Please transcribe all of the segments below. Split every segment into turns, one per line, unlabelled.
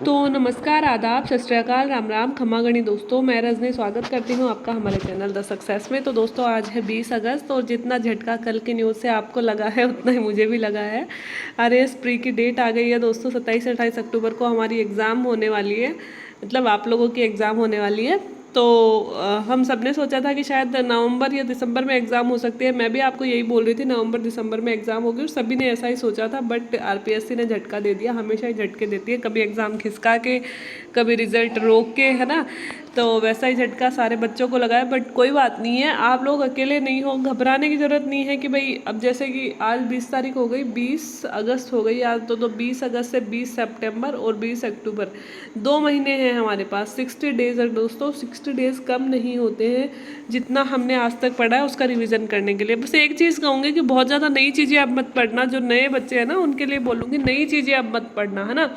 तो नमस्कार, आदाब, सत श्री अकाल, राम राम, खमा गणी दोस्तों। मैं रजनी स्वागत करती हूँ आपका हमारे चैनल द सक्सेस में। तो दोस्तों आज है 20 अगस्त और जितना झटका कल की न्यूज़ से आपको लगा है उतना ही मुझे भी लगा है। आरएएस प्री की डेट आ गई है दोस्तों। 27-28 अक्टूबर को हमारी एग्ज़ाम होने वाली है, मतलब आप लोगों की एग्ज़ाम होने वाली है। तो हम सब ने सोचा था कि शायद नवंबर या दिसंबर में एग्ज़ाम हो सकती है। मैं भी आपको यही बोल रही थी नवंबर दिसंबर में एग्ज़ाम होगी और सभी ने ऐसा ही सोचा था, बट आरपीएससी ने झटका दे दिया। हमेशा ही झटके देती है, कभी एग्ज़ाम खिसका के, कभी रिजल्ट रोक के, है ना। तो वैसा ही झटका सारे बच्चों को लगा है, बट कोई बात नहीं है, आप लोग अकेले नहीं हो, घबराने की ज़रूरत नहीं है कि भाई अब जैसे कि आज 20 तारीख हो गई, 20 अगस्त हो गई आज तो 20 अगस्त से 20 सितंबर और 20 अक्टूबर 2 महीने हैं हमारे पास। 60 डेज है दोस्तों। 60 डेज कम नहीं होते हैं जितना हमने आज तक पढ़ा है उसका रिवीजन करने के लिए। बस एक चीज़ कहूँगी कि बहुत ज़्यादा नई चीज़ें अब मत पढ़ना। जो नए बच्चे हैं ना उनके लिए बोलूँगी नई चीज़ें अब मत पढ़ना, है ना।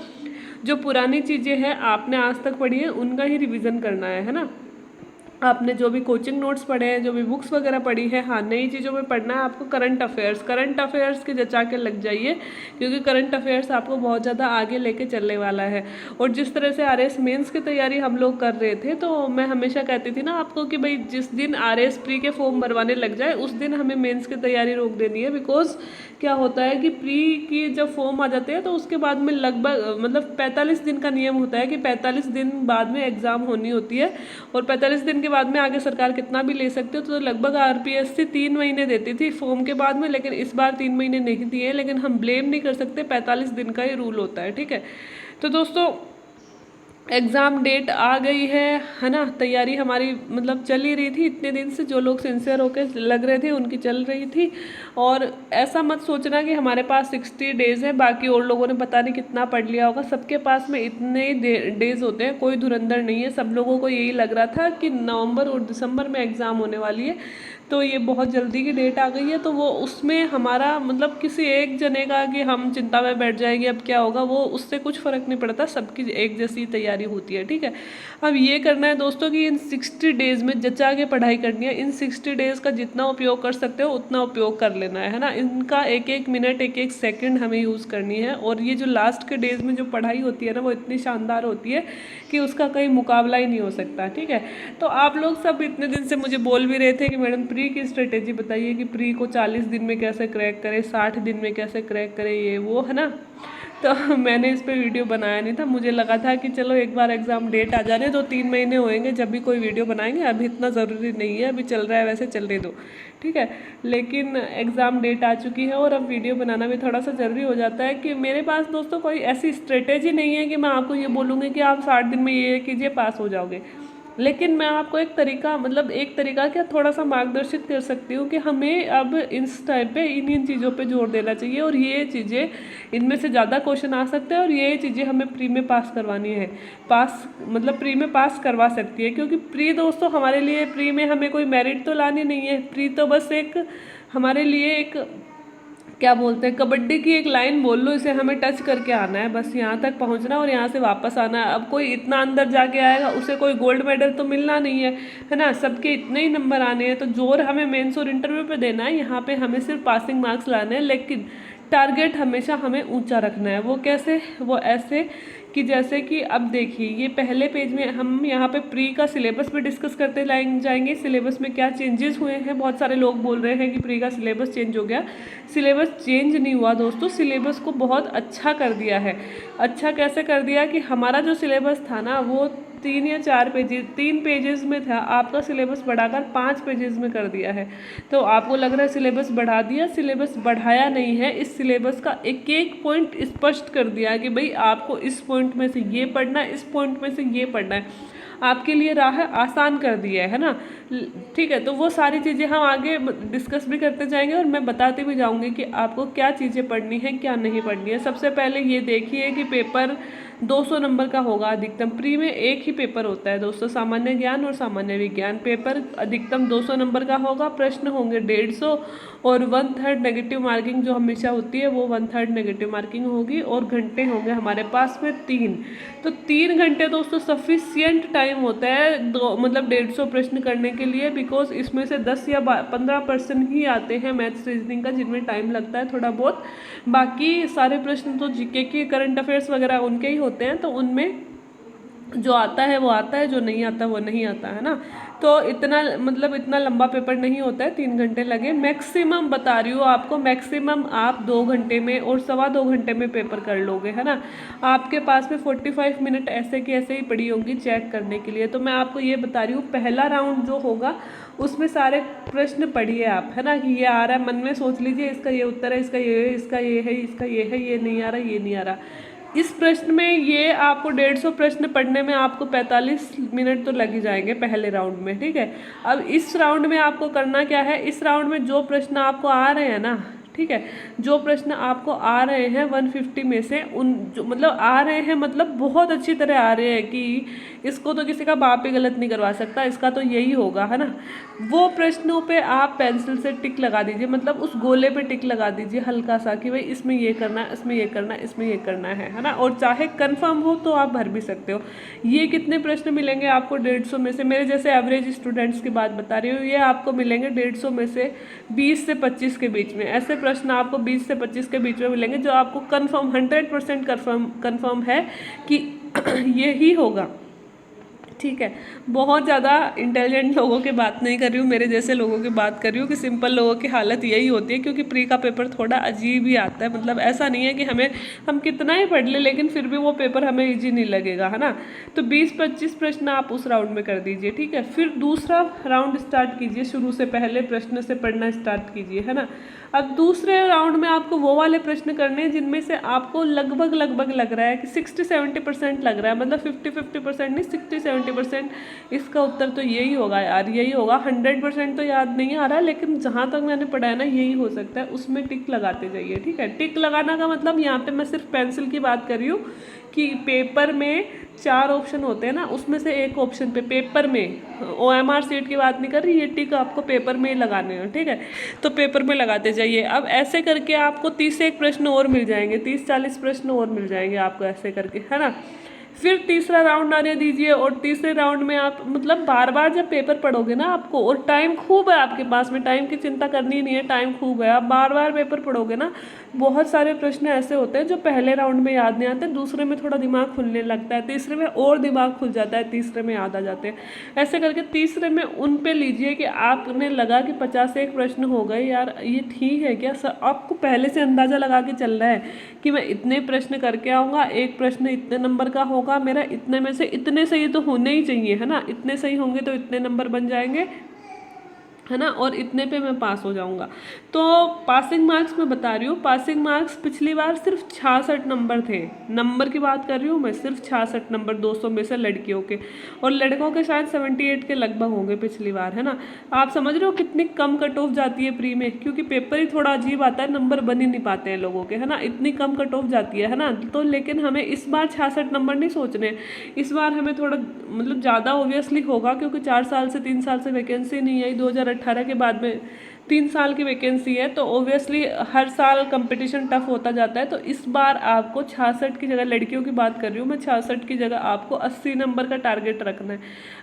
जो पुरानी चीज़ें हैं आपने आज तक पढ़ी है उनका ही रिवीजन करना है ना। आपने जो भी कोचिंग नोट्स पढ़े हैं, जो भी बुक्स वगैरह पढ़ी है, हाँ नई चीज़ों में पढ़ना है आपको। करंट अफेयर्स के जचा के लग जाइए, क्योंकि करंट अफेयर्स आपको बहुत ज़्यादा आगे लेके चलने वाला है। और जिस तरह से आरएएस मेंस की तैयारी हम लोग कर रहे थे, तो मैं हमेशा कहती थी ना आपको कि भाई जिस दिन आरएएस प्री के फॉर्म भरवाने लग जाए उस दिन हमें मेंस की तैयारी रोक देनी है। बिकॉज क्या होता है कि प्री की जब फॉर्म आ जाते हैं तो उसके बाद में लगभग मतलब 45 दिन का नियम होता है कि 45 दिन बाद में एग्ज़ाम होनी होती है। और 45 दिन के बाद में आगे सरकार कितना भी ले सकती हो, तो लगभग आरपीएससी 3 महीने देती थी फॉर्म के बाद में, लेकिन इस बार 3 महीने नहीं दिए। लेकिन हम ब्लेम नहीं कर सकते, 45 दिन का ही रूल होता है, ठीक है। तो दोस्तों एग्ज़ाम डेट आ गई है ना। तैयारी हमारी मतलब चल ही रही थी इतने दिन से, जो लोग सिंसियर होकर लग रहे थे उनकी चल रही थी। और ऐसा मत सोचना कि हमारे पास 60 डेज़ है, बाकी और लोगों ने पता नहीं कितना पढ़ लिया होगा। सबके पास में इतने डेज़ होते हैं, कोई धुरंधर नहीं है। सब लोगों को यही लग रहा था कि नवंबर और दिसंबर में एग्ज़ाम होने वाली है, तो ये बहुत जल्दी की डेट आ गई है। तो वो उसमें हमारा मतलब किसी एक जने का कि हम चिंता में बैठ जाएंगे अब क्या होगा, वो उससे कुछ फ़र्क नहीं पड़ता। सबकी एक जैसी तैयारी होती है, ठीक है। अब ये करना है दोस्तों कि इन 60 डेज़ में जचा के पढ़ाई करनी है। इन 60 डेज़ का जितना उपयोग कर सकते हो उतना उपयोग कर लेना है ना। इनका एक एक मिनट एक एक सेकंड हमें यूज़ करनी है। और ये जो लास्ट के डेज़ में जो पढ़ाई होती है ना वो इतनी शानदार होती है कि उसका कहीं मुकाबला ही नहीं हो सकता, ठीक है। तो आप लोग सब इतने दिन से मुझे बोल भी रहे थे कि मैडम प्री की स्ट्रेटेजी बताइए कि प्री को 40 दिन में कैसे क्रैक करें, 60 दिन में कैसे क्रैक करें, ये वो, है ना। तो मैंने इस पे वीडियो बनाया नहीं था। मुझे लगा था कि चलो एक बार एग्ज़ाम डेट आ जाने दो, 3 महीने होएंगे जब भी कोई वीडियो बनाएंगे। अभी इतना ज़रूरी नहीं है, अभी चल रहा है वैसे चलने दो, ठीक है। लेकिन एग्ज़ाम डेट आ चुकी है और अब वीडियो बनाना भी थोड़ा सा ज़रूरी हो जाता है कि मेरे पास दोस्तों कोई ऐसी स्ट्रेटेजी नहीं है कि मैं आपको ये बोलूँगी कि आप 60 दिन में ये कीजिए पास हो जाओगे। लेकिन मैं आपको एक तरीका मतलब एक तरीका क्या थोड़ा सा मार्गदर्शित कर सकती हूँ कि हमें अब इस टाइम पे इन चीज़ों पे जोर देना चाहिए। और ये चीज़ें इनमें से ज़्यादा क्वेश्चन आ सकते हैं और ये चीज़ें हमें प्री में पास करवानी है। पास मतलब प्री में पास करवा सकती है, क्योंकि प्री दोस्तों हमारे लिए, प्री में हमें कोई मेरिट तो लानी नहीं है। प्री तो बस एक हमारे लिए एक क्या बोलते हैं, कबड्डी की एक लाइन बोल लो, इसे हमें टच करके आना है, बस यहाँ तक पहुँचना और यहाँ से वापस आना है। अब कोई इतना अंदर जाके आएगा उसे कोई गोल्ड मेडल तो मिलना नहीं है ना। सबके इतने ही नंबर आने हैं, तो जोर हमें मेंस और इंटरव्यू पे देना है। यहाँ पे हमें सिर्फ पासिंग मार्क्स लाने हैं, लेकिन टारगेट हमेशा हमें ऊंचा रखना है। वो कैसे? वो ऐसे कि जैसे कि अब देखिए ये पहले पेज में हम यहाँ पे प्री का सिलेबस भी डिस्कस करते जाएंगे। सिलेबस में क्या चेंजेस हुए हैं। बहुत सारे लोग बोल रहे हैं कि प्री का सिलेबस चेंज हो गया। सिलेबस चेंज नहीं हुआ दोस्तों, सिलेबस को बहुत अच्छा कर दिया है। अच्छा कैसे कर दिया कि हमारा जो सिलेबस था ना वो 3 या 4 पेजेस, 3 पेजेस में था, आपका सिलेबस बढ़ाकर 5 पेजेस में कर दिया है। तो आपको लग रहा है सिलेबस बढ़ा दिया, सिलेबस बढ़ाया नहीं है। इस सिलेबस का एक एक पॉइंट स्पष्ट कर दिया है कि भाई आपको इस पॉइंट में से ये पढ़ना है, इस पॉइंट में से ये पढ़ना है। आपके लिए राह आसान कर दिया है ना, ठीक है। तो वो सारी चीज़ें हम आगे डिस्कस भी करते जाएंगे और मैं बताती भी जाऊंगी कि आपको क्या चीज़ें पढ़नी है क्या नहीं पढ़नी है। सबसे पहले ये देखिए कि पेपर 200 नंबर का होगा अधिकतम। प्री में एक ही पेपर होता है दोस्तों, सामान्य ज्ञान और सामान्य विज्ञान। पेपर अधिकतम 200 नंबर का होगा, प्रश्न होंगे 150 और 1/3 नेगेटिव मार्किंग जो हमेशा होती है वो 1/3 नेगेटिव मार्किंग होगी। और घंटे होंगे हमारे पास में 3। तो 3 घंटे दोस्तों सफिशियंट टाइम होता है मतलब 150 प्रश्न करने के लिए। बिकॉज इसमें से 10 या 15% ही आते हैं मैथ्स रीजनिंग का, जिनमें टाइम लगता है थोड़ा बहुत। बाकी सारे प्रश्न तो जीके के करंट अफेयर्स वगैरह उनके ही होते हैं तो उनमें जो आता है वो आता है, जो नहीं आता वो नहीं आता है ना। तो इतना मतलब इतना लंबा पेपर नहीं होता है, 3 घंटे लगे मैक्सिमम, बता रही हूँ आपको, मैक्सिमम आप 2 घंटे में और 2.25 घंटे में पेपर कर लोगे, है ना। आपके पास में 45 मिनट ऐसे की ऐसे ही पड़ी होंगी चेक करने के लिए। तो मैं आपको ये बता रही हूँ, पहला राउंड जो होगा उसमें सारे प्रश्न पढ़िए आप, है ना, कि ये आ रहा है, मन में सोच लीजिए इसका ये उत्तर है, इसका ये है, इसका ये है, इसका ये है, ये नहीं आ रहा, ये नहीं आ रहा। इस प्रश्न में ये आपको 150 प्रश्न पढ़ने में आपको 45 मिनट तो लग ही जाएंगे पहले राउंड में, ठीक है। अब इस राउंड में आपको करना क्या है, इस राउंड में जो प्रश्न आपको आ रहे हैं ना, ठीक है, जो प्रश्न आपको आ रहे हैं 150 में से, उन जो मतलब आ रहे हैं मतलब बहुत अच्छी तरह आ रहे हैं कि इसको तो किसी का बाप ही गलत नहीं करवा सकता, इसका तो यही होगा, है ना। वो प्रश्नों पे आप पेंसिल से टिक लगा दीजिए, मतलब उस गोले पे टिक लगा दीजिए हल्का सा कि भाई इसमें ये करना है, इसमें ये करना है, इसमें ये करना है ना। और चाहे कंफर्म हो तो आप भर भी सकते हो। ये कितने प्रश्न मिलेंगे आपको 150 में से, मेरे जैसे एवरेज स्टूडेंट्स की बात बता रही हूँ, ये आपको मिलेंगे 150 में से 20 से 25 के बीच में। ऐसे प्रश्न आपको 20 से 25 के बीच में मिलेंगे जो आपको कंफर्म 100% कंफर्म है कि ये ही होगा, ठीक है। बहुत ज़्यादा इंटेलिजेंट लोगों की बात नहीं कर रही हूँ, मेरे जैसे लोगों की बात कर रही हूँ कि सिंपल लोगों की हालत यही होती है, क्योंकि प्री का पेपर थोड़ा अजीब ही आता है। मतलब ऐसा नहीं है कि हम कितना ही पढ़ ले लेकिन फिर भी वो पेपर हमें इजी नहीं लगेगा, है ना। तो 20-25 प्रश्न आप उस राउंड में कर दीजिए, ठीक है। फिर दूसरा राउंड स्टार्ट कीजिए, शुरू से पहले प्रश्न से पढ़ना स्टार्ट कीजिए, है ना। अब दूसरे राउंड में आपको वो वाले प्रश्न करने हैं जिनमें से आपको लगभग लग रहा है कि 60-70% लग रहा है, मतलब 50-50% नहीं, 60-70% इसका उत्तर तो यही होगा यार, यही होगा। 100% तो याद नहीं आ रहा, लेकिन जहाँ तक मैंने पढ़ा है ना यही हो सकता है, उसमें टिक लगाते जाइए, ठीक है। टिक लगाना का मतलब यहाँ पे मैं सिर्फ पेंसिल की बात कर रही हूँ कि पेपर में 4 ऑप्शन होते हैं ना, उसमें से एक ऑप्शन पे पेपर में, OMR सीट की बात नहीं कर रही, ये टिक आपको पेपर में ही लगाने हैं, ठीक है। तो पेपर में लगाते जाइए। अब ऐसे करके आपको 30 एक प्रश्न और मिल जाएंगे, 30-40 प्रश्न और मिल जाएंगे आपको ऐसे करके, है ना। फिर तीसरा राउंड आने दीजिए, और तीसरे राउंड में आप मतलब बार बार जब पेपर पढ़ोगे ना आपको, और टाइम खूब है आपके पास में, टाइम की चिंता करनी नहीं है, टाइम खूब है, आप बार बार पेपर पढ़ोगे ना, बहुत सारे प्रश्न ऐसे होते हैं जो पहले राउंड में याद नहीं आते, दूसरे में थोड़ा दिमाग खुलने लगता है, तीसरे में और दिमाग खुल जाता है, तीसरे में याद आ जाते हैं। ऐसे करके तीसरे में उन पे लीजिए कि आपने लगा कि 51 प्रश्न हो गए यार, ये ठीक है क्या सर, आपको पहले से अंदाज़ा लगा के चल रहा है कि मैं इतने प्रश्न करके आऊँगा, एक प्रश्न इतने नंबर का होगा, मेरा इतने में से इतने सही तो होने ही चाहिए, है ना, इतने सही होंगे तो इतने नंबर बन जाएंगे, है ना, और इतने पे मैं पास हो जाऊंगा। तो पासिंग मार्क्स मैं बता रही हूँ, पासिंग मार्क्स पिछली बार सिर्फ 66 नंबर थे, नंबर की बात कर रही हूँ मैं, सिर्फ 66 नंबर 200 में से लड़कियों के, और लड़कों के शायद 78 के लगभग होंगे पिछली बार, है ना। आप समझ रहे हो कितनी कम कट ऑफ जाती है प्री में, क्योंकि पेपर ही थोड़ा अजीब आता है, नंबर बन ही नहीं पाते हैं लोगों के, है ना, इतनी कम कट ऑफ जाती है ना। तो लेकिन हमें इस बार 66 नंबर नहीं सोचने, इस बार हमें थोड़ा मतलब ज़्यादा ऑब्वियसली होगा, क्योंकि 4 साल से 3 साल से वैकेंसी नहीं आई, 2018 के बाद में 3 साल की वैकेंसी है, तो ऑब्वियसली हर साल कंपटीशन टफ होता जाता है। तो इस बार आपको 66 की जगह, लड़कियों की बात कर रही हूँ मैं, 66 की जगह आपको 80 नंबर का टारगेट रखना है।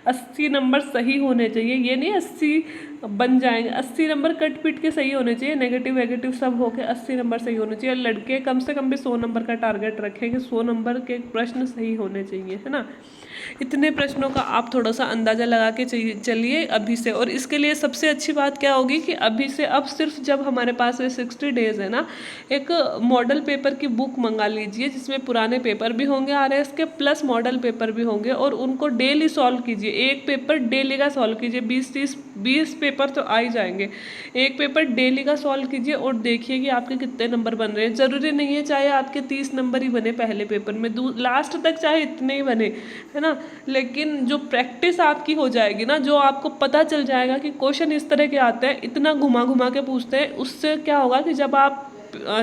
80 नंबर सही होने चाहिए, ये नहीं 80 बन जाएंगे, 80 नंबर कट पीट के सही होने चाहिए, नेगेटिव वेगेटिव सब होके 80 नंबर सही होने चाहिए। लड़के कम से कम भी 100 नंबर का टारगेट रखें कि 100 नंबर के प्रश्न सही होने चाहिए, है ना। इतने प्रश्नों का आप थोड़ा सा अंदाज़ा लगा के चलिए अभी से। और इसके लिए सबसे अच्छी बात क्या होगी कि अभी से, अब सिर्फ जब हमारे पास में 60 डेज है ना, एक मॉडल पेपर की बुक मंगा लीजिए जिसमें पुराने पेपर भी होंगे RS के, प्लस मॉडल पेपर भी होंगे, और उनको डेली सॉल्व कीजिए। एक पेपर डेली का सॉल्व कीजिए, 20 पेपर तो आ ही जाएंगे, एक पेपर डेली का सॉल्व कीजिए और देखिए कि आपके कितने नंबर बन रहे हैं। ज़रूरी नहीं है चाहे आपके 30 नंबर ही बने पहले पेपर में, लास्ट तक चाहे इतने ही बने, है ना, लेकिन जो प्रैक्टिस आपकी हो जाएगी ना, जो आपको पता चल जाएगा कि क्वेश्चन इस तरह के आते हैं, इतना घुमा घुमा के पूछते हैं, उससे क्या होगा कि जब आप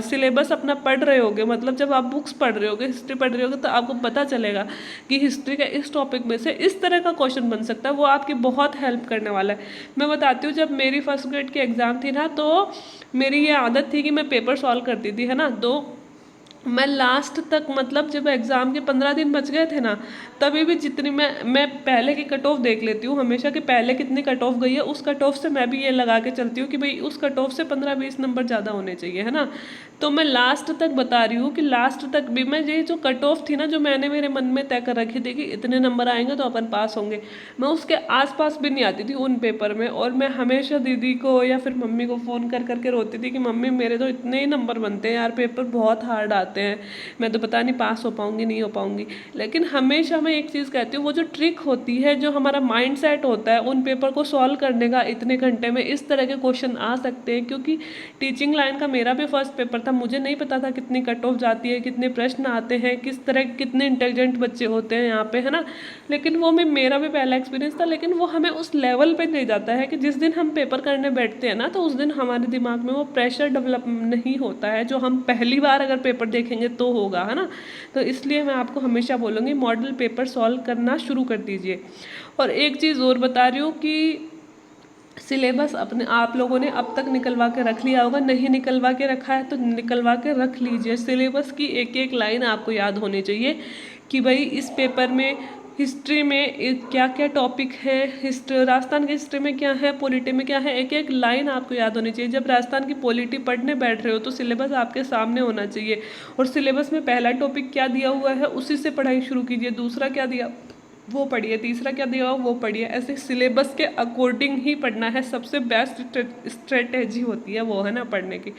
सिलेबस अपना पढ़ रहे होगे, मतलब जब आप बुक्स पढ़ रहे होगे, हिस्ट्री पढ़ रहे होगे, तो आपको पता चलेगा कि हिस्ट्री का इस टॉपिक में से इस तरह का क्वेश्चन बन सकता है, वो आपकी बहुत हेल्प करने वाला है। मैं बताती हूँ, जब मेरी फर्स्ट ग्रेड की एग्ज़ाम थी ना, तो मेरी ये आदत थी कि मैं पेपर सॉल्व करती थी, है ना। तो मैं लास्ट तक, मतलब जब एग्ज़ाम के 15 दिन बच गए थे ना, तभी भी जितनी मैं पहले की कट ऑफ देख लेती हूँ हमेशा कि पहले कितनी कट ऑफ गई है, उस कट ऑफ से मैं भी ये लगा के चलती हूँ कि भाई उस कट ऑफ से 15-20 नंबर ज़्यादा होने चाहिए, है ना। तो मैं लास्ट तक बता रही हूँ कि लास्ट तक भी मैं ये जो कट ऑफ थी ना, जो मैंने मेरे मन में तय कर रखी थी कि इतने नंबर आएंगे तो अपन पास होंगे, मैं उसके आसपास भी नहीं आती थी उन पेपर में। और मैं हमेशा दीदी को या फिर मम्मी को फ़ोन कर करके रोती थी कि मम्मी मेरे तो इतने ही नंबर बनते हैं यार, पेपर बहुत हार्ड आते हैं, मैं तो पता नहीं पास हो पाऊँगी नहीं हो पाऊँगी। लेकिन हमेशा मैं एक चीज़ कहती हूँ, वो जो ट्रिक होती है, जो हमारा माइंड सेट होता है उन पेपर को सॉल्व करने का, इतने घंटे में इस तरह के क्वेश्चन आ सकते हैं। क्योंकि टीचिंग लाइन का मेरा भी फर्स्ट पेपर था, मुझे नहीं पता था कितनी कट ऑफ जाती है, कितने प्रश्न आते हैं, किस तरह कितने इंटेलिजेंट बच्चे होते हैं यहाँ पे, है ना। लेकिन वो मेरा भी पहला एक्सपीरियंस था। लेकिन वो हमें उस लेवल पे ले जाता है कि जिस दिन हम पेपर करने बैठते हैं ना, तो उस दिन हमारे दिमाग में वो प्रेशर डेवलप नहीं होता है जो हम पहली बार अगर पेपर देखेंगे तो होगा, है ना। तो इसलिए मैं आपको हमेशा बोलूँगी मॉडल पेपर सॉल्व करना शुरू कर दीजिए। और एक चीज़ और बता रही हूँ कि सिलेबस अपने आप लोगों ने अब तक निकलवा के रख लिया होगा, नहीं निकलवा के रखा है तो निकलवा के रख लीजिए। सिलेबस की एक एक लाइन आपको याद होनी चाहिए कि भाई इस पेपर में हिस्ट्री में क्या क्या टॉपिक है, हिस्ट्री राजस्थान की हिस्ट्री में क्या है, पॉलिटी में क्या है, एक एक लाइन आपको याद होनी चाहिए। जब राजस्थान की पॉलिटी पढ़ने बैठ रहे हो तो सिलेबस आपके सामने होना चाहिए, और सिलेबस में पहला टॉपिक क्या दिया हुआ है उसी से पढ़ाई शुरू कीजिए, दूसरा क्या दिया वो पढ़िए, तीसरा क्या दिया हो वो पढ़िए। ऐसे सिलेबस के अकॉर्डिंग ही पढ़ना है, सबसे बेस्ट स्ट्रेटेजी होती है वो, है ना, पढ़ने की।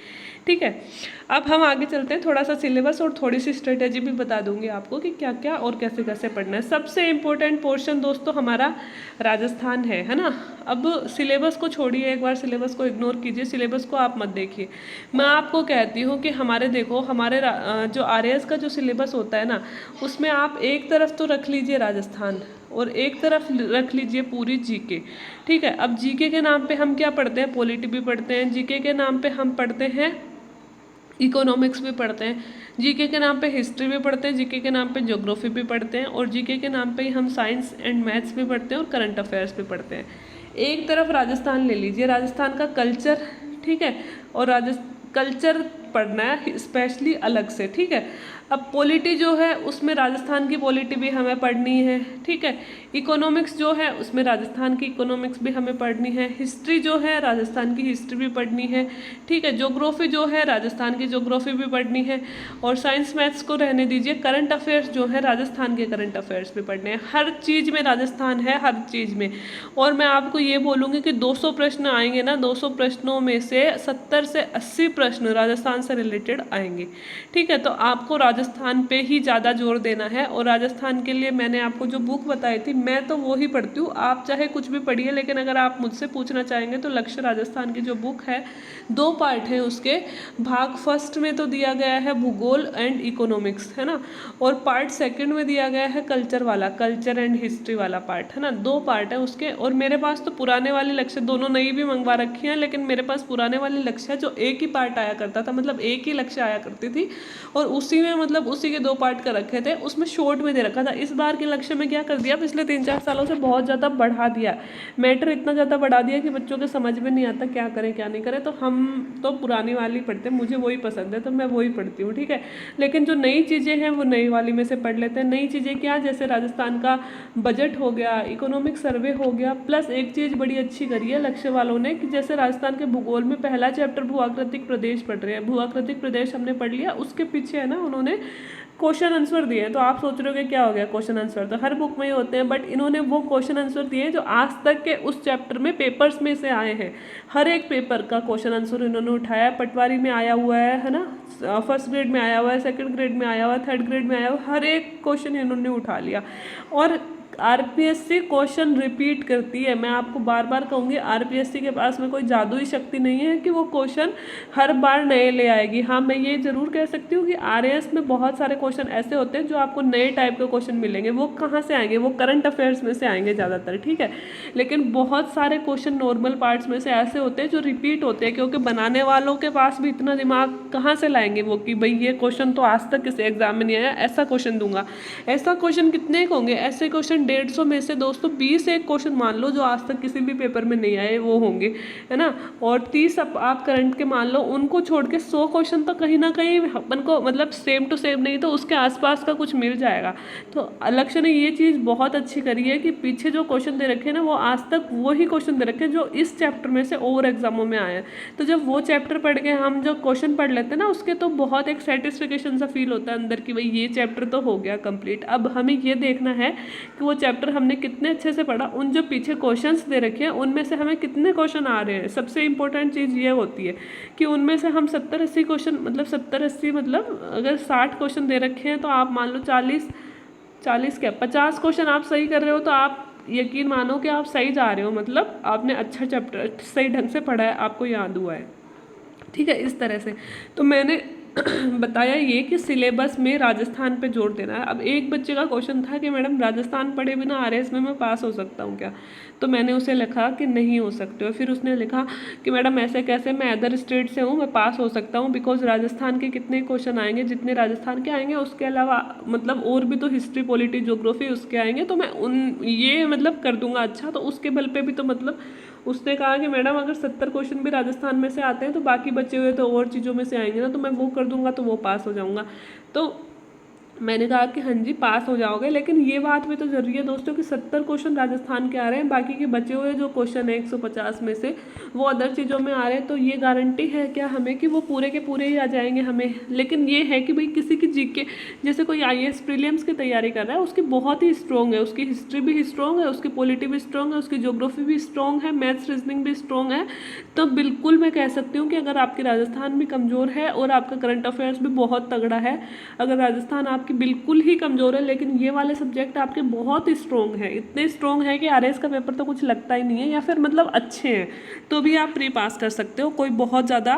ठीक है, अब हम आगे चलते हैं, थोड़ा सा सिलेबस और थोड़ी सी स्ट्रेटेजी भी बता दूंगी आपको कि क्या क्या और कैसे कैसे पढ़ना है। सबसे इम्पोर्टेंट पोर्शन दोस्तों हमारा राजस्थान है ना। अब सिलेबस को छोड़िए, एक बार सिलेबस को इग्नोर कीजिए, सिलेबस को आप मत देखिए। मैं आपको कहती हूँ कि हमारे जो आरएएस का जो सिलेबस होता है ना, उसमें आप एक तरफ तो रख लीजिए राजस्थान और एक तरफ रख लीजिए पूरी जीके। ठीक है, अब जीके के नाम पे हम क्या पढ़ते हैं, पॉलिटी भी पढ़ते हैं, जीके के नाम पे हम पढ़ते हैं इकोनॉमिक्स भी पढ़ते हैं, जीके के नाम पे हिस्ट्री भी पढ़ते हैं, जीके के नाम पे ज्योग्राफी भी पढ़ते हैं, और जीके के नाम पे ही हम साइंस एंड मैथ्स भी पढ़ते हैं और करंट अफेयर्स भी पढ़ते हैं। एक तरफ राजस्थान ले लीजिए, राजस्थान का कल्चर, ठीक है, और कल्चर पढ़ना है स्पेशली अलग से। ठीक है, अब पॉलिटी जो है उसमें राजस्थान की पॉलिटी भी हमें पढ़नी है। ठीक है, इकोनॉमिक्स जो है उसमें राजस्थान की इकोनॉमिक्स भी हमें पढ़नी है, हिस्ट्री जो है राजस्थान की हिस्ट्री भी पढ़नी है। ठीक है, ज्योग्राफी जो है राजस्थान की ज्योग्राफी भी पढ़नी है, और साइंस मैथ्स को रहने दीजिए, करंट अफेयर्स जो है राजस्थान के करंट अफेयर्स भी पढ़ने हैं। हर चीज़ में राजस्थान है, हर चीज़ में। और मैं आपको ये बोलूँगी कि 200 प्रश्न आएंगे ना, 200 प्रश्नों में से 70 से 80 प्रश्न राजस्थान से रिलेटेड आएंगे। ठीक है, तो आपको राजस्थान पे ही ज़्यादा जोर देना है। और राजस्थान के लिए मैंने आपको जो बुक बताई थी, मैं तो वो ही पढ़ती हूँ, आप चाहे कुछ भी पढ़िए, लेकिन अगर आप मुझसे पूछना चाहेंगे तो लक्ष्य राजस्थान की जो बुक है, 2 पार्ट हैं उसके। भाग फर्स्ट में तो दिया गया है भूगोल एंड इकोनॉमिक्स, है ना, और पार्ट सेकंड में दिया गया है कल्चर वाला, कल्चर एंड हिस्ट्री वाला पार्ट, है ना। 2 पार्ट है उसके। और मेरे पास तो पुराने वाली लक्ष्य, दोनों नई भी मंगवा रखी हैं, लेकिन मेरे पास पुराने वाली लक्ष्य जो एक ही पार्ट आया करता था, मतलब एक ही लक्ष्य आया करती थी, और उसी में मतलब उसी के 2 पार्ट कर रखे थे, उसमें शॉर्ट में दे रखा था। इस बार के लक्ष्य में क्या कर दिया, पिछले 3-4 सालों से बहुत ज़्यादा बढ़ा दिया, मैटर इतना ज़्यादा बढ़ा दिया कि बच्चों के समझ में नहीं आता क्या करें क्या नहीं करें। तो हम तो पुरानी वाली पढ़ते हैं, मुझे वही पसंद है तो मैं वही पढ़ती हूँ। ठीक है, लेकिन जो नई चीज़ें हैं वो नई वाली में से पढ़ लेते हैं। नई चीज़ें क्या, जैसे राजस्थान का बजट हो गया, इकोनॉमिक सर्वे हो गया, प्लस एक चीज़ बड़ी अच्छी करी है लक्ष्य वालों ने कि जैसे राजस्थान के भूगोल में पहला चैप्टर भूआकृतिक प्रदेश पढ़ रहे हैं, भूआकृतिक प्रदेश हमने पढ़ लिया, उसके पीछे है ना उन्होंने क्वेश्चन आंसर दिए हैं। तो आप सोच रहे हो कि क्या हो गया, क्वेश्चन आंसर तो हर बुक में ही होते हैं, बट इन्होंने वो क्वेश्चन आंसर दिए जो आज तक के उस चैप्टर में पेपर्स में से आए हैं। हर एक पेपर का क्वेश्चन आंसर इन्होंने उठाया। पटवारी में आया हुआ है ना, फर्स्ट ग्रेड में आया हुआ है, सेकंड ग्रेड में आया हुआ है, थर्ड ग्रेड में आया हुआ है, हर एक क्वेश्चन इन्होंने उठा लिया। और आरपीएससी क्वेश्चन रिपीट करती है, मैं आपको बार बार कहूँगी, आरपीएससी के पास में कोई जादुई शक्ति नहीं है कि वो क्वेश्चन हर बार नए ले आएगी। हाँ, मैं ये जरूर कह सकती हूँ कि आरएएस में बहुत सारे क्वेश्चन ऐसे होते हैं जो आपको नए टाइप के क्वेश्चन मिलेंगे। वो कहाँ से आएंगे, वो करंट अफेयर्स में से आएंगे ज़्यादातर। ठीक है, लेकिन बहुत सारे क्वेश्चन नॉर्मल पार्ट्स में से ऐसे होते हैं जो रिपीट होते हैं, क्योंकि बनाने वालों के पास भी इतना दिमाग कहाँ से लाएंगे वो कि भाई ये क्वेश्चन तो आज तक किसी एग्जाम में नहीं आया, ऐसा क्वेश्चन दूंगा। ऐसा क्वेश्चन कितने होंगे, ऐसे क्वेश्चन क्वेश्चन 150 में से दोस्तों 20 एक क्वेश्चन मान लो जो आज तक किसी भी पेपर में नहीं आए वो होंगे, है ना। और 30 आप करंट के मान लो, उनको छोड़ के 100 क्वेश्चन तो कहीं ना कहीं अपन को मतलब सेम टू सेम नहीं तो उसके आसपास का कुछ मिल जाएगा। तो लक्ष्य ने ये चीज़ बहुत अच्छी करी है कि पीछे जो क्वेश्चन दे रखे हैं ना वो आज तक वही क्वेश्चन दे रखे हैं जो इस चैप्टर में से और एग्जामों में आए हैं। तो जब वो चैप्टर पढ़ के हम जो क्वेश्चन पढ़ लेते हैं ना उसके तो बहुत एक सेटिस्फिकेशन सा फील होता है अंदर कि भाई ये चैप्टर तो हो गया कंप्लीट। अब हमें ये देखना है कि वो चैप्टर हमने कितने अच्छे से पढ़ा, उन जो पीछे क्वेश्चंस दे रखे हैं उनमें से हमें कितने क्वेश्चन आ रहे हैं। सबसे इंपॉर्टेंट चीज़ ये होती है कि उनमें से हम 70-80 क्वेश्चन मतलब 70-80 मतलब अगर 60 क्वेश्चन दे रखे हैं तो आप मान लो 40 क्या 50 क्वेश्चन आप सही कर रहे हो तो आप यकीन मानो कि आप सही जा रहे हो, मतलब आपने अच्छा चैप्टर सही ढंग से पढ़ा है, आपको याद हुआ है। ठीक है, इस तरह से तो मैंने बताया ये कि सिलेबस में राजस्थान पे जोर देना है। अब एक बच्चे का क्वेश्चन था कि मैडम राजस्थान पढ़े बिना आरएस में मैं पास हो सकता हूँ क्या, तो मैंने उसे लिखा कि नहीं हो सकते हो। फिर उसने लिखा कि मैडम ऐसे कैसे, मैं अदर स्टेट से हूँ, मैं पास हो सकता हूँ बिकॉज राजस्थान के कितने क्वेश्चन आएंगे जितने राजस्थान के आएंगे, उसके अलावा मतलब और भी तो हिस्ट्री पॉलिटी ज्योग्राफी उसके आएंगे, तो मैं उन ये मतलब कर दूंगा अच्छा। तो उसके बल पे भी तो मतलब उसने कहा कि मैडम अगर 70 क्वेश्चन भी राजस्थान में से आते हैं तो बाकी बचे हुए तो और चीज़ों में से आएंगे ना, तो मैं वो कर दूंगा तो वो पास हो जाऊंगा। तो मैंने कहा कि हाँ जी पास हो जाओगे, लेकिन ये बात भी तो जरूरी है दोस्तों कि 70 क्वेश्चन राजस्थान के आ रहे हैं, बाकी के बचे हुए जो क्वेश्चन है 150 में से वो अदर चीज़ों में आ रहे हैं। तो ये गारंटी है क्या हमें कि वो पूरे के पूरे ही आ जाएंगे हमें। लेकिन ये है कि भाई किसी की जीके, जैसे कोई आईएएस प्रीलिम्स की तैयारी कर रहा है उसकी बहुत ही स्ट्रॉन्ग है, उसकी हिस्ट्री भी स्ट्रॉन्ग है, उसकी पॉलिटी भी स्ट्रॉन्ग है, उसकी ज्योग्राफी भी स्ट्रॉन्ग है, मैथ्स रीजनिंग भी स्ट्रॉन्ग है। तो बिल्कुल मैं कह सकती हूँ कि अगर आपकी राजस्थान भी कमज़ोर है और आपका करंट अफेयर्स भी बहुत तगड़ा है, अगर राजस्थान आपकी बिल्कुल ही कमज़ोर है लेकिन ये वाले सब्जेक्ट आपके बहुत स्ट्रॉन्ग है, इतने स्ट्रॉन्ग है कि आरएस का पेपर तो कुछ लगता ही नहीं है, या फिर मतलब अच्छे हैं तो भी आप प्री पास कर सकते हो। कोई बहुत ज़्यादा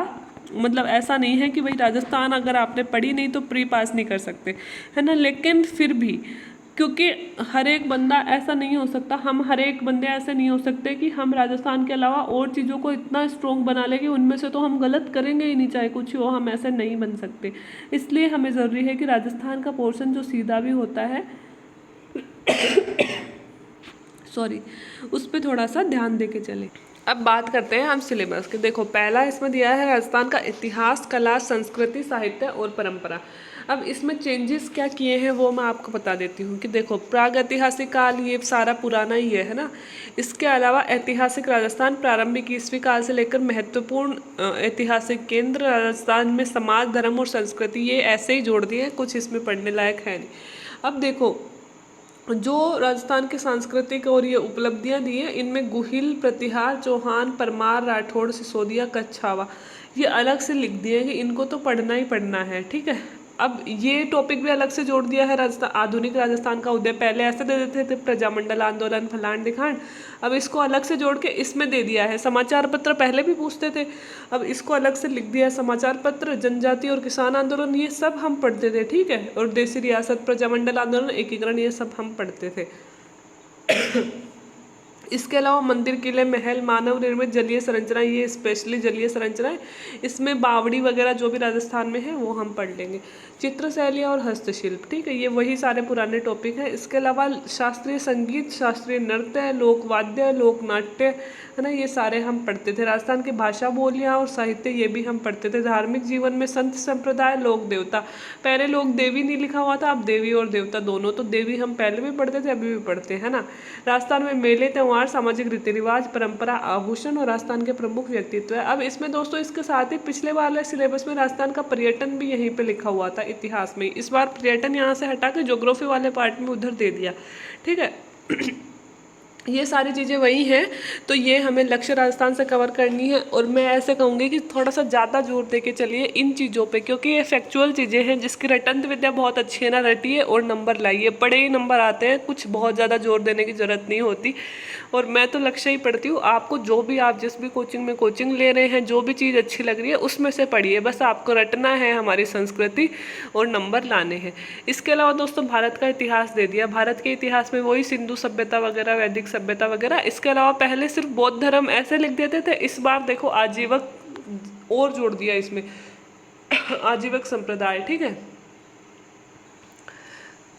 मतलब ऐसा नहीं है कि भाई राजस्थान अगर आपने पढ़ी नहीं तो प्री पास नहीं कर सकते, है ना। लेकिन फिर भी क्योंकि हर एक बंदा ऐसा नहीं हो सकता, हम हर एक बंदे ऐसे नहीं हो सकते कि हम राजस्थान के अलावा और चीज़ों को इतना स्ट्रॉन्ग बना लें कि उनमें से तो हम गलत करेंगे ही नहीं चाहे कुछ हो, हम ऐसे नहीं बन सकते। इसलिए हमें ज़रूरी है कि राजस्थान का पोर्शन जो सीधा भी होता है सॉरी उस पर थोड़ा सा ध्यान दे के चले। अब बात करते हैं हम सिलेबस के। देखो पहला इसमें दिया है राजस्थान का इतिहास, कला, संस्कृति, साहित्य और परंपरा। अब इसमें चेंजेस क्या किए हैं वो मैं आपको बता देती हूँ कि देखो प्रागैतिहासिक काल ये सारा पुराना ही है ना। इसके अलावा ऐतिहासिक राजस्थान प्रारंभिक ईस्वी काल से लेकर महत्वपूर्ण ऐतिहासिक केंद्र राजस्थान में समाज, धर्म और संस्कृति, ये ऐसे ही जोड़ दिए हैं, कुछ इसमें पढ़ने लायक है नहीं। अब देखो जो राजस्थान की सांस्कृतिक और ये उपलब्धियां दी हैं इनमें गुहिल, प्रतिहार, चौहान, परमार, राठौड़, सिसोदिया, कच्छावा ये अलग से लिख दिए हैं कि इनको तो पढ़ना ही पढ़ना है। ठीक है, अब ये टॉपिक भी अलग से जोड़ दिया है राजस्थान, आधुनिक राजस्थान का उदय। पहले ऐसे दे देते थे प्रजामंडल आंदोलन, फलान दिखान, अब इसको अलग से जोड़ के इसमें दे दिया है। समाचार पत्र पहले भी पूछते थे, अब इसको अलग से लिख दिया है समाचार पत्र, जनजाति और किसान आंदोलन ये सब हम पढ़ते थे। ठीक है, और देसी रियासत, प्रजामंडल आंदोलन, एकीकरण ये सब हम पढ़ते थे। इसके अलावा मंदिर, किले, महल, मानव निर्मित जलीय संरचना, ये स्पेशली जलीय संरचनाएं, इसमें बावड़ी वगैरह जो भी राजस्थान में है वो हम पढ़ लेंगे। चित्र शैलियाँ और हस्तशिल्प, ठीक है, ये वही सारे पुराने टॉपिक हैं। इसके अलावा शास्त्रीय संगीत, शास्त्रीय नृत्य, लोकवाद्य, लोकनाट्य, है ना, ये सारे हम पढ़ते थे। राजस्थान की भाषा, बोलियाँ और साहित्य ये भी हम पढ़ते थे। धार्मिक जीवन में संत संप्रदाय, लोक देवता, पहले लोक देवी नहीं लिखा हुआ था, अब देवी और देवता दोनों, तो देवी हम पहले भी पढ़ते थे अभी भी पढ़ते हैं ना। राजस्थान में मेले, त्योहार, सामाजिक रीति रिवाज, परंपरा, आभूषण और राजस्थान के प्रमुख व्यक्तित्व है। अब इसमें दोस्तों इसके साथ ही पिछले वाले सिलेबस में राजस्थान का पर्यटन भी यहीं पे लिखा हुआ था इतिहास में, इस बार पर्यटन यहाँ से हटा के ज्योग्राफी वाले पार्ट में उधर दे दिया। ठीक है ये सारी चीज़ें वही हैं, तो ये हमें लक्ष्य राजस्थान से कवर करनी है। और मैं ऐसे कहूँगी कि थोड़ा सा ज़्यादा जोर दे के चलिए इन चीज़ों पे, क्योंकि ये फैक्चुअल चीज़ें हैं जिसकी रटंत विद्या बहुत अच्छी है ना, रटिए और नंबर लाइए, पढ़े ही नंबर आते हैं, कुछ बहुत ज़्यादा जोर देने की ज़रूरत नहीं होती। और मैं तो लक्ष्य ही पढ़ती हूँ, आपको जो भी आप जिस भी कोचिंग में कोचिंग ले रहे हैं, जो भी चीज़ अच्छी लग रही है उसमें से पढ़िए, बस आपको रटना है हमारी संस्कृति और नंबर लाने हैं। इसके अलावा दोस्तों भारत का इतिहास दे दिया, भारत के इतिहास में वही सिंधु सभ्यता वगैरह, वैदिक सभ्यता वगैरह। इसके अलावा पहले सिर्फ बौद्ध धर्म ऐसे लिख देते थे, इस बार देखो आजीवक और जोड़ दिया इसमें आजीवक संप्रदाय। ठीक है,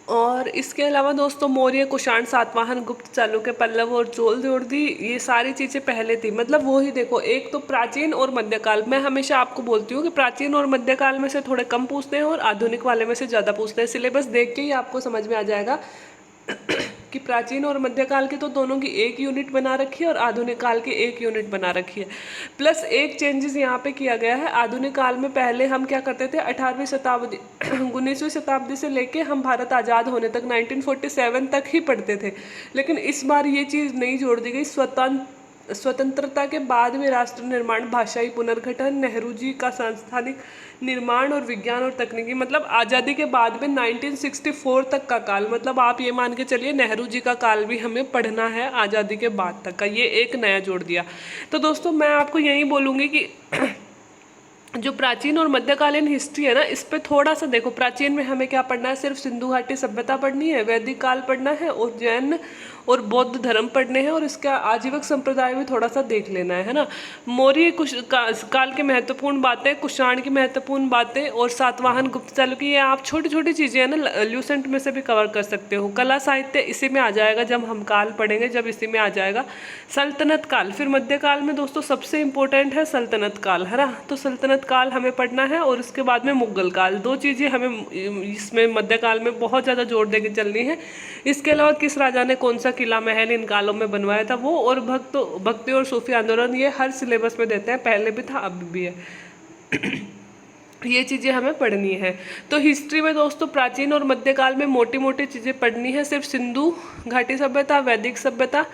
और इसके अलावा दोस्तों मौर्य, कुषाण, सातवाहन, गुप्त, चालुक्य, पल्लव और चोल जोड़ दी, ये सारी चीज़ें पहले थी। मतलब वो ही देखो, एक तो प्राचीन और मध्यकाल। मैं हमेशा आपको बोलती हूँ कि प्राचीन और मध्यकाल में से थोड़े कम पूछते हैं और आधुनिक वाले में से ज़्यादा पूछते हैं। सिलेबस देख के ही आपको समझ में आ जाएगा कि प्राचीन और मध्यकाल की तो दोनों की एक यूनिट बना रखी है और आधुनिक काल की एक यूनिट बना रखी है। प्लस एक चेंजेस यहाँ पे किया गया है। आधुनिक काल में पहले हम क्या करते थे, 18वीं शताब्दी 19वीं शताब्दी से लेके हम भारत आज़ाद होने तक 1947 तक ही पढ़ते थे। लेकिन इस बार ये चीज़ नहीं जोड़ दी गई। स्वतंत्रता के बाद में राष्ट्र निर्माण, भाषाई पुनर्गठन, नेहरू जी का सांस्थानिक निर्माण और विज्ञान और तकनीकी, मतलब आज़ादी के बाद में 1964 तक का काल, मतलब आप ये मान के चलिए नेहरू जी का काल भी हमें पढ़ना है आज़ादी के बाद तक का। ये एक नया जोड़ दिया। तो दोस्तों मैं आपको यही बोलूँगी कि जो प्राचीन और मध्यकालीन हिस्ट्री है ना, इस पे थोड़ा सा देखो। प्राचीन में हमें क्या पढ़ना है, सिर्फ सिंधु घाटी सभ्यता पढ़नी है, वैदिक काल पढ़ना है और जैन और बौद्ध धर्म पढ़ने हैं, और इसका आजीवक संप्रदाय भी थोड़ा सा देख लेना है ना। मौर्य काल की महत्वपूर्ण बातें, कुषाण की महत्वपूर्ण बातें और सातवाहन, गुप्त, चालुक्य, ये आप छोटी छोटी चीज़ें हैं ना ल्यूसेंट में से भी कवर कर सकते हो। कला साहित्य इसी में आ जाएगा, जब हम काल पढ़ेंगे जब इसी में आ जाएगा। सल्तनत काल, फिर मध्यकाल में दोस्तों सबसे इंपॉर्टेंट है सल्तनत काल, है ना। तो सल्तनत काल हमें पढ़ना है और उसके बाद में मुगल काल। दो चीज़ें हमें इसमें मध्यकाल में बहुत ज़्यादा जोर दे के चलनी है। इसके अलावा किस राजा ने कौन सा किला महल इन कालों में बनवाया था वो, और भक्ति और सूफी आंदोलन, ये हर सिलेबस में देते हैं, पहले भी था अब भी है। ये चीज़ें हमें पढ़नी है। तो हिस्ट्री में दोस्तों प्राचीन और मध्यकाल में मोटी मोटी चीज़ें पढ़नी है। सिर्फ सिंधु घाटी सभ्यता, वैदिक सभ्यता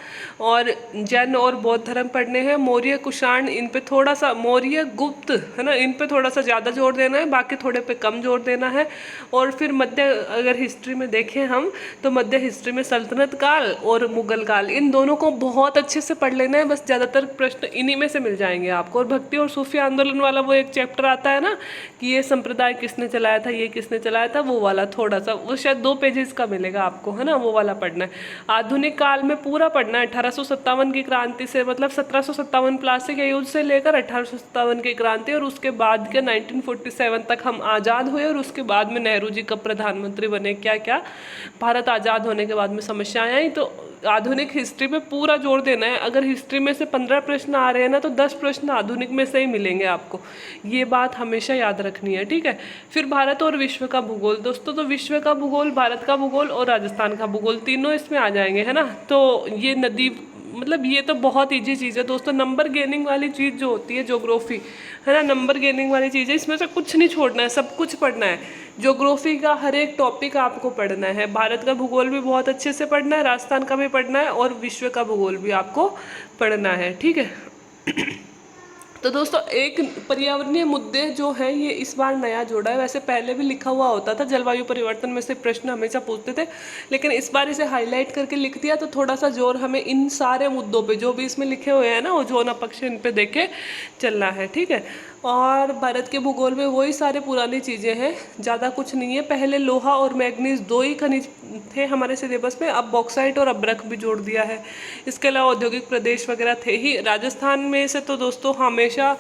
और जैन और बौद्ध धर्म पढ़ने हैं। मौर्य, कुषाण, इन पे थोड़ा सा, मौर्य, गुप्त, है ना, इन पे थोड़ा सा ज़्यादा जोर देना है, बाकी थोड़े पे कम जोर देना है। और फिर मध्य, अगर हिस्ट्री में देखें हम तो मध्य हिस्ट्री में सल्तनत काल और मुगल काल, इन दोनों को बहुत अच्छे से पढ़ लेना है। बस ज़्यादातर प्रश्न इन्हीं में से मिल जाएंगे आपको। और भक्ति और सूफी आंदोलन वाला वो एक चैप्टर आता है ना कि ये संप्रदाय किसने चलाया था, ये किसने चलाया था, वो वाला थोड़ा सा, वो शायद 2 पेजेस का मिलेगा आपको, है ना, वो वाला पढ़ना है। आधुनिक काल में पूरा पढ़ना है। 1857 की क्रांति से, मतलब 1757 प्लासी के युद्ध से लेकर 1857 की क्रांति और उसके बाद के 1947 तक हम आज़ाद हुए, और उसके बाद में नेहरू जी कब प्रधानमंत्री बने, क्या क्या भारत आज़ाद होने के बाद में समस्याएं आई। तो आधुनिक हिस्ट्री पे पूरा जोर देना है। अगर हिस्ट्री में से 15 प्रश्न आ रहे हैं ना, तो 10 प्रश्न आधुनिक में से ही मिलेंगे आपको। ये बात हमेशा याद रखनी है, ठीक है। फिर भारत और विश्व का भूगोल दोस्तों, तो विश्व का भूगोल, भारत का भूगोल और राजस्थान का भूगोल, तीनों इसमें आ जाएंगे, है ना। तो ये नदी, मतलब ये तो बहुत ईजी चीज़ है दोस्तों। नंबर गेनिंग वाली चीज़ जो होती है ज्योग्राफी, है ना, नंबर गेनिंग वाली चीज़ है, इसमें से कुछ नहीं छोड़ना है, सब कुछ पढ़ना है। ज्योग्राफी का हर एक टॉपिक आपको पढ़ना है। भारत का भूगोल भी बहुत अच्छे से पढ़ना है, राजस्थान का भी पढ़ना है और विश्व का भूगोल भी आपको पढ़ना है, ठीक है। तो दोस्तों एक पर्यावरणीय मुद्दे जो हैं ये इस बार नया जोड़ा है। वैसे पहले भी लिखा हुआ होता था, जलवायु परिवर्तन में से प्रश्न हमेशा पूछते थे, लेकिन इस बार इसे हाईलाइट करके लिख दिया, तो थोड़ा सा जोर हमें इन सारे मुद्दों पे जो भी इसमें लिखे हुए हैं ना, वो जोन अपक्ष, इन पे देके चलना है, ठीक है। और भारत के भूगोल में वही सारे पुरानी चीज़ें हैं, ज़्यादा कुछ नहीं है। पहले लोहा और मैग्नीज 2 ही खनिज थे हमारे सिलेबस में, अब बॉक्साइट और अब्रक भी जोड़ दिया है। इसके अलावा औद्योगिक प्रदेश वगैरह थे ही। राजस्थान में से तो दोस्तों हमेशा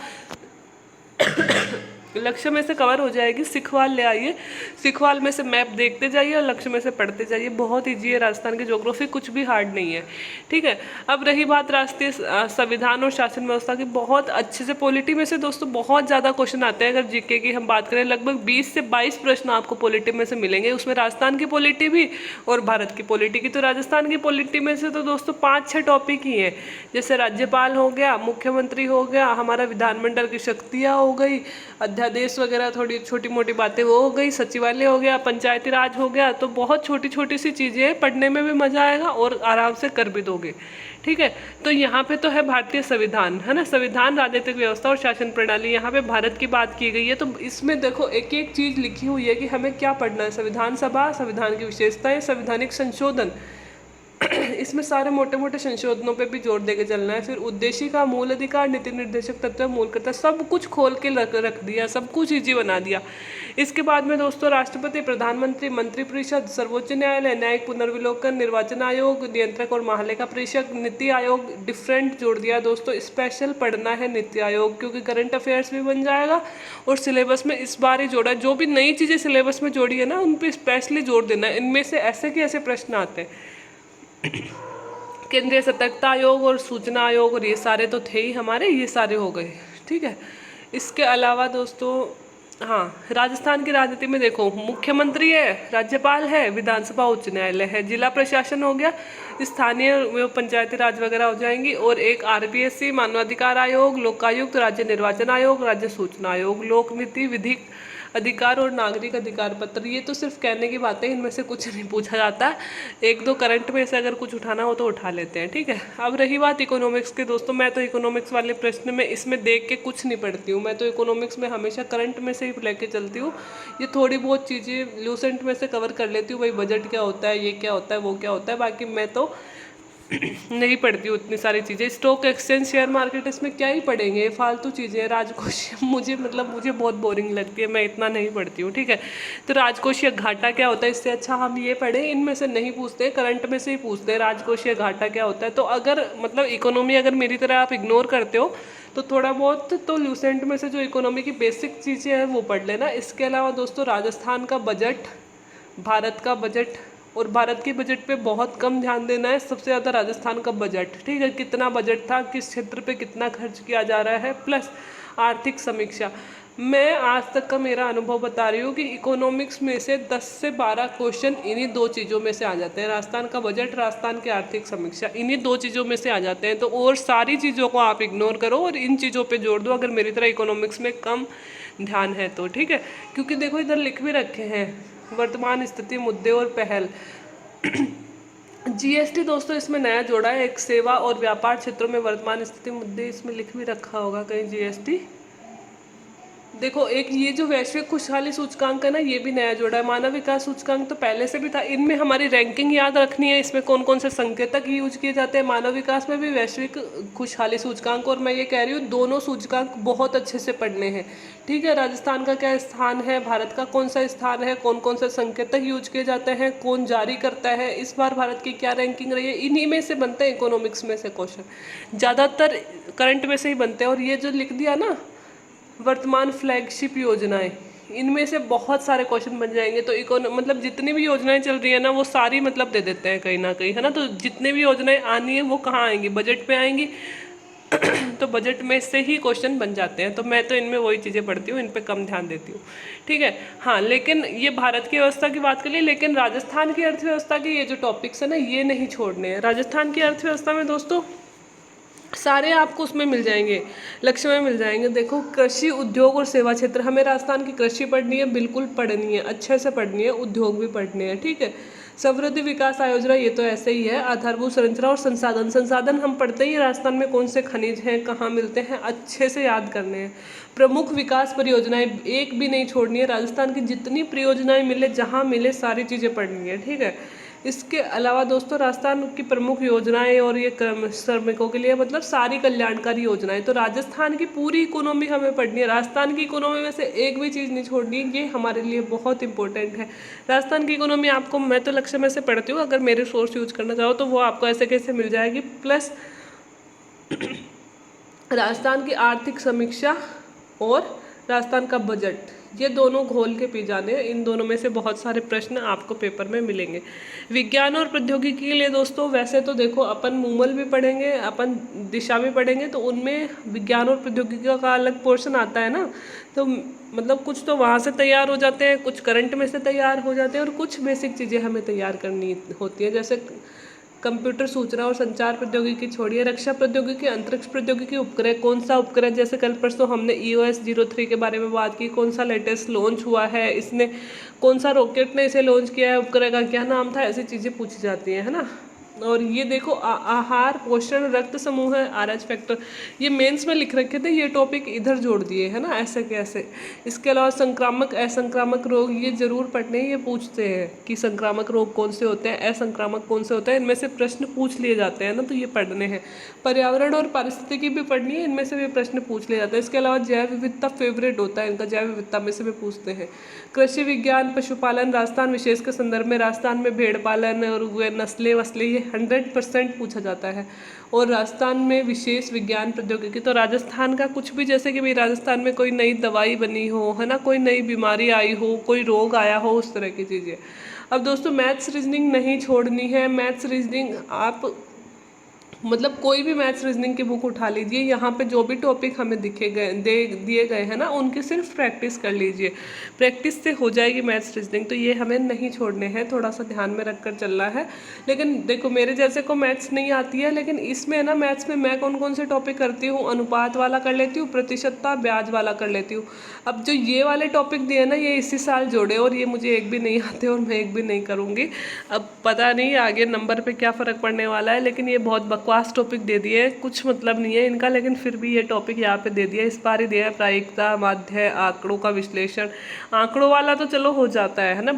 लक्ष्य में से कवर हो जाएगी। सिखवाल ले आइए, सिखवाल में से मैप देखते जाइए और लक्ष्य में से पढ़ते जाइए। बहुत ईजी है राजस्थान की ज्योग्राफी, कुछ भी हार्ड नहीं है, ठीक है। अब रही बात राष्ट्रीय संविधान और शासन व्यवस्था की, बहुत अच्छे से पॉलिटी में से दोस्तों बहुत ज़्यादा क्वेश्चन आते हैं। अगर जीके की हम बात करें, लगभग 20 से 22 प्रश्न आपको पॉलिटी में से मिलेंगे। उसमें राजस्थान की पॉलिटी भी और भारत की पॉलिटी की। तो राजस्थान की पॉलिटी में से तो दोस्तों 5-6 टॉपिक ही हैं, जैसे राज्यपाल हो गया, मुख्यमंत्री हो गया, हमारा विधानमंडल की शक्तियाँ हो गई, अध्यादेश वगैरह, थोड़ी छोटी मोटी बातें वो हो गई, सचिवालय हो गया, पंचायती राज हो गया। तो बहुत छोटी छोटी सी चीज़ें, पढ़ने में भी मज़ा आएगा और आराम से कर भी दोगे, ठीक है। तो यहाँ पे तो है भारतीय संविधान, है ना, संविधान, राजनीतिक व्यवस्था और शासन प्रणाली। यहाँ पे भारत की बात की गई है। तो इसमें देखो एक एक चीज़ लिखी हुई है कि हमें क्या पढ़ना है। संविधान सभा, संविधान की विशेषताएं, संवैधानिक संशोधन, इसमें सारे मोटे मोटे संशोधनों पे भी जोर देके चलना है। फिर उद्देशिका, मूल अधिकार, नीति निर्देशक तत्व, मूल कर्तव्य, सब कुछ खोल के रख दिया, सब कुछ ईजी बना दिया। इसके बाद में दोस्तों राष्ट्रपति, प्रधानमंत्री, मंत्रिपरिषद, सर्वोच्च न्यायालय, न्यायिक पुनर्विलोकन, निर्वाचन आयोग, नियंत्रक और महालेखा परीक्षक, नीति आयोग, डिफरेंट जोड़ दिया दोस्तों। स्पेशल पढ़ना है नीति आयोग, क्योंकि करंट अफेयर्स भी बन जाएगा और सिलेबस में इस बार ही जोड़ा है। जो भी नई चीज़ें सिलेबस में जोड़ी है ना, उन पर स्पेशली जोर देना है। इनमें से ऐसे के ऐसे प्रश्न आते हैं। केंद्रीय सतर्कता आयोग और सूचना आयोग, और ये सारे तो थे ही हमारे, ये सारे हो गए, ठीक है। इसके अलावा दोस्तों हाँ, राजस्थान की राजनीति में देखो, मुख्यमंत्री है, राज्यपाल है, विधानसभा, उच्च न्यायालय है, जिला प्रशासन हो गया, स्थानीय पंचायती राज वगैरह हो जाएंगी, और एक आरपीएससी, मानवाधिकार आयोग, लोकायुक्त, राज्य निर्वाचन आयोग, राज्य सूचना आयोग, लोक नीति, विधिक अधिकार और नागरिक अधिकार पत्र। ये तो सिर्फ कहने की बातें, इनमें से कुछ नहीं पूछा जाता। एक दो करंट में से अगर कुछ उठाना हो तो उठा लेते हैं, ठीक है। अब रही बात इकोनॉमिक्स की दोस्तों, मैं तो इकोनॉमिक्स वाले प्रश्न में इसमें देख के कुछ नहीं पढ़ती हूँ। मैं तो इकोनॉमिक्स में हमेशा करंट में से ही लेके चलती हूँ। ये थोड़ी बहुत चीज़ें लूसेंट में से कवर कर लेती हूँ, भाई बजट क्या होता है, ये क्या होता है, वो क्या होता है। बाकी मैं तो नहीं पढ़ती हूँ इतनी सारी चीज़ें। स्टॉक एक्सचेंज, शेयर मार्केट, इसमें क्या ही पढ़ेंगे, फालतू चीज़ें। राजकोषीय मुझे बहुत बोरिंग लगती है, मैं इतना नहीं पढ़ती हूँ, ठीक है। तो राजकोषीय घाटा क्या होता है, इससे अच्छा हम ये पढ़ें। इनमें से नहीं पूछते, करंट में से ही पूछते हैं राजकोषीय घाटा क्या होता है। तो अगर मतलब इकोनॉमी अगर मेरी तरह आप इग्नोर करते हो तो थोड़ा बहुत तो लूसेंट में से जो इकोनॉमी की बेसिक चीज़ें हैं वो पढ़ लेना। इसके अलावा दोस्तों राजस्थान का बजट, भारत का बजट, और भारत के बजट पे बहुत कम ध्यान देना है। सबसे ज़्यादा राजस्थान का बजट, ठीक है, कितना बजट था, किस क्षेत्र पे कितना खर्च किया जा रहा है, प्लस आर्थिक समीक्षा। मैं आज तक का मेरा अनुभव बता रही हूँ कि इकोनॉमिक्स में से 10 से 12 क्वेश्चन इन्हीं दो चीज़ों में से आ जाते हैं। राजस्थान का बजट, राजस्थान की आर्थिक समीक्षा, इन्हीं दो चीज़ों में से आ जाते हैं। तो और सारी चीज़ों को आप इग्नोर करो और इन चीज़ों पे जोड़ दो, अगर मेरी तरह इकोनॉमिक्स में कम ध्यान है तो, ठीक है। क्योंकि देखो इधर लिख भी रखे हैं वर्तमान स्थिति, मुद्दे और पहल। जीएसटी दोस्तों इसमें नया जोड़ा है, एक सेवा और व्यापार क्षेत्रों में वर्तमान स्थिति, मुद्दे, इसमें लिख भी रखा होगा कहीं जीएसटी। देखो एक ये जो वैश्विक खुशहाली सूचकांक है ना, ये भी नया जोड़ा है। मानव विकास सूचकांक तो पहले से भी था। इनमें हमारी रैंकिंग याद रखनी है, इसमें कौन कौन से संकेतक यूज किए जाते हैं। मानव विकास में भी वैश्विक खुशहाली सूचकांक, और मैं ये कह रही हूँ दोनों सूचकांक बहुत अच्छे से पढ़ने हैं, ठीक है। राजस्थान का क्या स्थान है, भारत का कौन सा स्थान है, कौन कौन से संकेतक यूज किए जाते हैं, कौन जारी करता है, इस बार भारत की क्या रैंकिंग रही है, इन्हीं में से बनते हैं इकोनॉमिक्स में से क्वेश्चन। ज़्यादातर करंट में से ही बनते हैं। और ये जो लिख दिया ना वर्तमान फ्लैगशिप योजनाएं, इनमें से बहुत सारे क्वेश्चन बन जाएंगे। तो मतलब जितनी भी योजनाएं चल रही है ना, वो सारी मतलब दे देते हैं कहीं ना कहीं, है ना। तो जितनी भी योजनाएं आनी है वो कहाँ आएंगी, बजट में आएंगी। तो बजट में से ही क्वेश्चन बन जाते हैं। तो मैं तो इनमें वही चीज़ें पढ़ती हूँ, इन पे कम ध्यान देती हूँ, ठीक है। हाँ, लेकिन ये भारत की व्यवस्था की बात करिए, लेकिन राजस्थान की अर्थव्यवस्था के ये जो टॉपिक्स है ना, ये नहीं छोड़ने हैं। राजस्थान की अर्थव्यवस्था में दोस्तों सारे आपको उसमें मिल जाएंगे, लक्ष्य में मिल जाएंगे। देखो कृषि, उद्योग और सेवा क्षेत्र, हमें राजस्थान की कृषि पढ़नी है, बिल्कुल पढ़नी है, अच्छे से पढ़नी है। उद्योग भी पढ़ने हैं, ठीक है। समृद्धि विकास आयोजना, ये तो ऐसे ही है। आधारभूत संरचना और संसाधन हम पढ़ते ही राजस्थान में कौन से खनिज हैं, कहाँ मिलते हैं, अच्छे से याद करने हैं। प्रमुख विकास परियोजनाएं एक भी नहीं छोड़नी है। राजस्थान की जितनी परियोजनाएं मिले, जहाँ मिले, सारी चीज़ें पढ़नी है, ठीक है। इसके अलावा दोस्तों राजस्थान की प्रमुख योजनाएं और ये श्रमिकों के लिए मतलब सारी कल्याणकारी योजनाएं, तो राजस्थान की पूरी इकोनॉमी हमें पढ़नी है। राजस्थान की इकोनॉमी में से एक भी चीज़ नहीं छोड़नी है, ये हमारे लिए बहुत इंपॉर्टेंट है। राजस्थान की इकोनॉमी आपको, मैं तो लक्ष्य में से पढ़ती हूँ, अगर मेरे सोर्स यूज करना चाहो तो वो आपको ऐसे कैसे मिल जाएगी। प्लस राजस्थान की आर्थिक समीक्षा और राजस्थान का बजट, ये दोनों घोल के पी जाने हैं। इन दोनों में से बहुत सारे प्रश्न आपको पेपर में मिलेंगे। विज्ञान और प्रौद्योगिकी के लिए दोस्तों वैसे तो देखो अपन मूमल भी पढ़ेंगे, अपन दिशा भी पढ़ेंगे, तो उनमें विज्ञान और प्रौद्योगिकी का अलग पोर्शन आता है ना। तो मतलब कुछ तो वहाँ से तैयार हो जाते हैं, कुछ करंट में से तैयार हो जाते हैं, और कुछ बेसिक चीज़ें हमें तैयार करनी होती है। जैसे कंप्यूटर, सूचना और संचार प्रौद्योगिकी छोड़िए, रक्षा प्रौद्योगिकी, अंतरिक्ष प्रौद्योगिकी, उपग्रह, कौन सा उपग्रह, जैसे कल परसों हमने EOS-03 के बारे में बात की, कौन सा लेटेस्ट लॉन्च हुआ है, इसने कौन सा रॉकेट ने इसे लॉन्च किया है, उपग्रह का क्या नाम था, ऐसी चीज़ें पूछी जाती हैं, है ना। और ये देखो आहार, पोषण, रक्त समूह है, RH फैक्टर, ये मेंस में लिख रखे थे, ये टॉपिक इधर जोड़ दिए है ना, ऐसे कैसे। इसके अलावा संक्रामक असंक्रामक रोग ये जरूर पढ़ने, ये पूछते हैं कि संक्रामक रोग कौन से होते हैं, असंक्रामक कौन से होते हैं, इनमें से प्रश्न पूछ लिए जाते हैं ना, तो ये पढ़ने हैं। पर्यावरण और पारिस्थितिकी भी पढ़नी है, इनमें से भी प्रश्न पूछ लिए जाते हैं। इसके अलावा जैव विविधता फेवरेट होता है इनका, जैव विविधता में से भी पूछते हैं। कृषि विज्ञान, पशुपालन, राजस्थान विशेष के संदर्भ में, राजस्थान में भेड़ पालन और वे नस्लें वस्लें, ये 100% पूछा जाता है। और राजस्थान में विशेष विज्ञान प्रौद्योगिकी, तो राजस्थान का कुछ भी, जैसे कि भाई राजस्थान में कोई नई दवाई बनी हो है ना, कोई नई बीमारी आई हो, कोई रोग आया हो, उस तरह की चीज़ें। अब दोस्तों मैथ्स रीजनिंग नहीं छोड़नी है। मैथ्स रीजनिंग आप मतलब कोई भी मैथ्स रीजनिंग की बुक उठा लीजिए, यहाँ पे जो भी टॉपिक हमें दिए गए हैं ना, उनकी सिर्फ प्रैक्टिस कर लीजिए, प्रैक्टिस से हो जाएगी मैथ्स रीजनिंग। तो ये हमें नहीं छोड़ने हैं, थोड़ा सा ध्यान में रख कर चलना है। लेकिन देखो मेरे जैसे को मैथ्स नहीं आती है, लेकिन इसमें ना मैथ्स में मैं कौन कौन से टॉपिक करती हूँ, अनुपात वाला कर लेती हूँ, प्रतिशतता, ब्याज वाला कर लेती हूँ। अब जो ये वाले टॉपिक दिए ना, ये इसी साल जोड़े, और ये मुझे एक भी नहीं आते और मैं एक भी नहीं करूँगी। अब पता नहीं आगे नंबर पे क्या फ़र्क पड़ने वाला है, लेकिन ये बहुत बकवास टॉपिक दे दिए, कुछ मतलब नहीं है इनका, लेकिन फिर भी ये टॉपिक यहाँ पे दे दिया, इस बार ही दिया है। प्रायिकता, माध्य, आंकड़ों का विश्लेषण, आंकड़ों वाला तो चलो हो जाता है ना,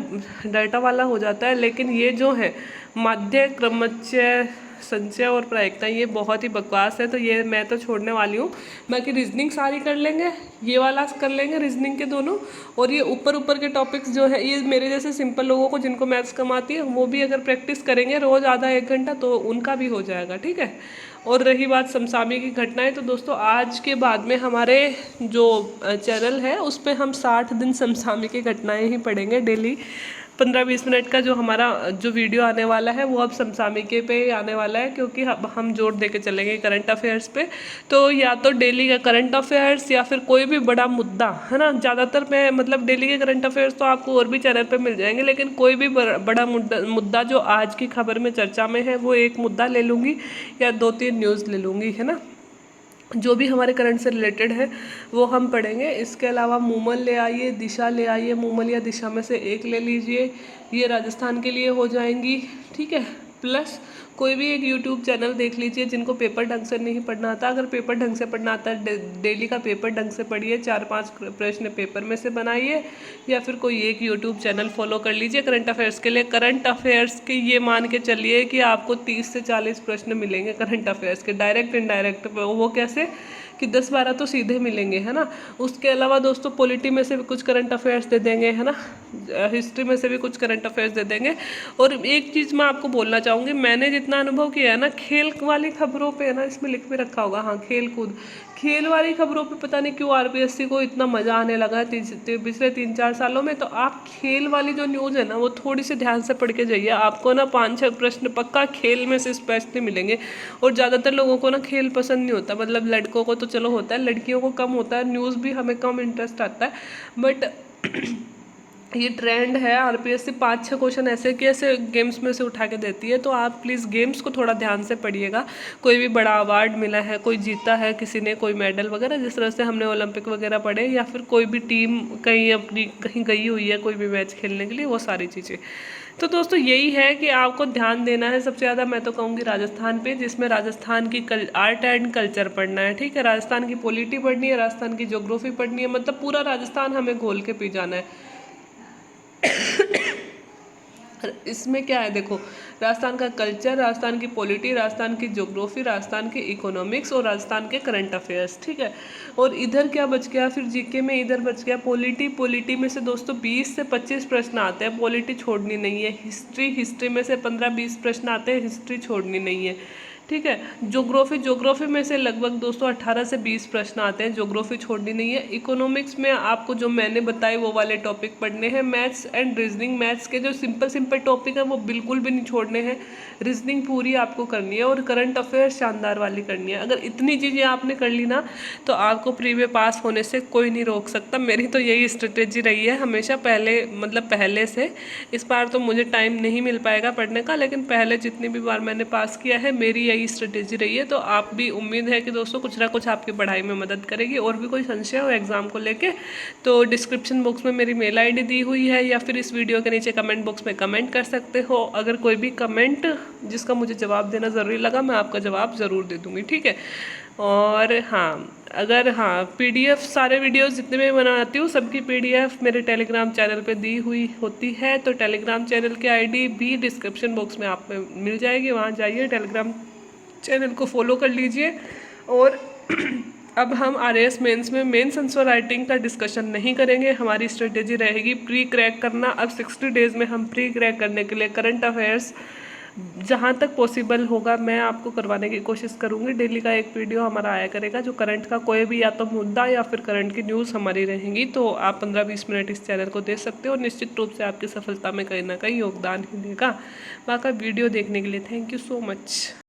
डाटा वाला हो जाता है, लेकिन ये जो है माध्य, क्रमचय, संचय और प्रायिकता, ये बहुत ही बकवास है, तो ये मैं तो छोड़ने वाली हूँ। बाकी रीजनिंग सारी कर लेंगे, ये वाला कर लेंगे रीजनिंग के दोनों, और ये ऊपर ऊपर के टॉपिक्स जो है, ये मेरे जैसे सिंपल लोगों को जिनको मैथ्स कम आती है, वो भी अगर प्रैक्टिस करेंगे रोज़ आधा 1 घंटा, तो उनका भी हो जाएगा, ठीक है। और रही बात समसामयिक की घटनाएं, तो दोस्तों आज के बाद में हमारे जो चैनल है उस पर हम 60 दिन समसामयिक की घटनाएं ही पढ़ेंगे डेली। 15-20 मिनट का जो हमारा जो वीडियो आने वाला है वो अब समसामयिकी पे आने वाला है, क्योंकि हम जोर दे के चलेंगे करंट अफेयर्स पे। तो या तो डेली का करंट अफेयर्स या फिर कोई भी बड़ा मुद्दा है ना, ज़्यादातर मैं मतलब डेली के करंट अफेयर्स तो आपको और भी चैनल पे मिल जाएंगे, लेकिन कोई भी बड़ा मुद्दा जो आज की खबर में चर्चा में है, वो एक मुद्दा ले लूँगी या 2-3 न्यूज़ ले लूँगी, है ना, जो भी हमारे करंट से रिलेटेड है वो हम पढ़ेंगे। इसके अलावा मूमल ले आइए, दिशा ले आइए, मूमल या दिशा में से एक ले लीजिए, ये राजस्थान के लिए हो जाएंगी, ठीक है। प्लस कोई भी एक यूट्यूब चैनल देख लीजिए, जिनको पेपर ढंग से नहीं पढ़ना आता, अगर पेपर ढंग से पढ़ना आता है डेली का पेपर ढंग से पढ़िए, 4-5 प्रश्न पेपर में से बनाइए, या फिर कोई एक यूट्यूब चैनल फॉलो कर लीजिए करंट अफेयर्स के लिए। करंट अफेयर्स के ये मान के चलिए कि आपको 30 से 40 प्रश्न मिलेंगे करंट अफेयर्स के, डायरेक्ट इनडायरेक्ट। वो कैसे कि 10-12 तो सीधे मिलेंगे, है ना। उसके अलावा दोस्तों पॉलिटी में से भी कुछ करंट अफेयर्स दे देंगे, है ना, हिस्ट्री में से भी कुछ करंट अफेयर्स दे देंगे। और एक चीज़ मैं आपको बोलना चाहूँगी, मैंने जितना अनुभव किया है ना, खेल वाली खबरों पे है ना, इसमें लिख भी रखा होगा, हाँ, खेल कूद, खेल वाली खबरों पे पता नहीं क्यों RPSC को इतना मज़ा आने लगा है पिछले 3-4 सालों में। तो आप खेल वाली जो न्यूज़ है ना, वो थोड़ी सी ध्यान से पढ़ के जाइए, आपको ना 5-6 प्रश्न पक्का खेल में से स्पेशली मिलेंगे। और ज़्यादातर लोगों को ना खेल पसंद नहीं होता, मतलब लड़कों को तो चलो होता है, लड़कियों को कम होता है, न्यूज़ भी हमें कम इंटरेस्ट आता है, बट ये ट्रेंड है। RPSC 5-6 क्वेश्चन ऐसे कि ऐसे गेम्स में से उठा के देती है, तो आप प्लीज़ गेम्स को थोड़ा ध्यान से पढ़िएगा। कोई भी बड़ा अवार्ड मिला है, कोई जीता है किसी ने, कोई मेडल वगैरह, जिस तरह से हमने ओलंपिक वगैरह पढ़े, या फिर कोई भी टीम कहीं गई हुई है कोई भी मैच खेलने के लिए, वो सारी चीज़ें। तो दोस्तों यही है कि आपको ध्यान देना है सबसे ज़्यादा, मैं तो कहूँगी राजस्थान पे, जिसमें राजस्थान की आर्ट एंड कल्चर पढ़ना है, ठीक है। राजस्थान की पॉलिटी पढ़नी है, राजस्थान की ज्योग्राफी पढ़नी है, मतलब पूरा राजस्थान हमें घोल के पी जाना है। इसमें क्या है देखो, राजस्थान का कल्चर, राजस्थान की पॉलिटी, राजस्थान की ज्योग्राफी, राजस्थान की इकोनॉमिक्स और राजस्थान के करंट अफेयर्स, ठीक है। और इधर क्या बच गया फिर जीके में, इधर बच गया पॉलिटी। पॉलिटी में से दोस्तों 20 से 25 प्रश्न आते हैं, पॉलिटी छोड़नी नहीं है। हिस्ट्री में से 15-20 प्रश्न आते हैं, हिस्ट्री छोड़नी नहीं है, ठीक है। ज्योग्राफी में से लगभग दोस्तों 18 से 20 प्रश्न आते हैं, ज्योग्राफी छोड़नी नहीं है। इकोनॉमिक्स में आपको जो मैंने बताए वो वाले टॉपिक पढ़ने हैं। मैथ्स एंड रीजनिंग, मैथ्स के जो सिंपल टॉपिक है वो बिल्कुल भी नहीं छोड़ने हैं, रीजनिंग पूरी आपको करनी है, और करंट अफेयर्स शानदार वाली करनी है। अगर इतनी चीज़ें आपने कर ली ना, तो आपको प्री में पास होने से कोई नहीं रोक सकता। मेरी तो यही स्ट्रेटेजी रही है हमेशा, पहले से। इस बार तो मुझे टाइम नहीं मिल पाएगा पढ़ने का, लेकिन पहले जितनी भी बार मैंने पास किया है, मेरी यही स्ट्रेटेजी रही है। तो आप भी, उम्मीद है कि दोस्तों कुछ ना कुछ आपकी पढ़ाई में मदद करेगी। और भी कोई संशय हो एग्ज़ाम को लेके तो डिस्क्रिप्शन बॉक्स में मेरी मेल आईडी दी हुई है, या फिर इस वीडियो के नीचे कमेंट बॉक्स में कमेंट कर सकते हो। अगर कोई भी कमेंट जिसका मुझे जवाब देना ज़रूरी लगा, मैं आपका जवाब ज़रूर दे दूँगी, ठीक है। और हाँ, अगर हाँ PDF सारे वीडियोस जितने मैं बनाती हूँ सबकी PDF मेरे टेलीग्राम चैनल पे दी हुई होती है। तो टेलीग्राम चैनल की आईडी भी डिस्क्रिप्शन बॉक्स में आप में मिल जाएगी, वहाँ जाइए, टेलीग्राम चैनल को फॉलो कर लीजिए। और अब हम RAS मेंस में मेंस आंसर राइटिंग का डिस्कशन नहीं करेंगे। हमारी स्ट्रेटेजी रहेगी प्री क्रैक करना। अब 60 डेज़ में हम प्री क्रैक करने के लिए करंट अफेयर्स जहाँ तक पॉसिबल होगा मैं आपको करवाने की कोशिश करूँगी। डेली का एक वीडियो हमारा आया करेगा जो करंट का कोई भी या तो मुद्दा या फिर करंट की न्यूज़ हमारी रहेंगी। तो आप 15-20 मिनट इस चैनल को दे सकते हो और निश्चित रूप से आपकी सफलता में कहीं ना कहीं योगदान ही देगा। बाकी वीडियो देखने के लिए थैंक यू सो मच।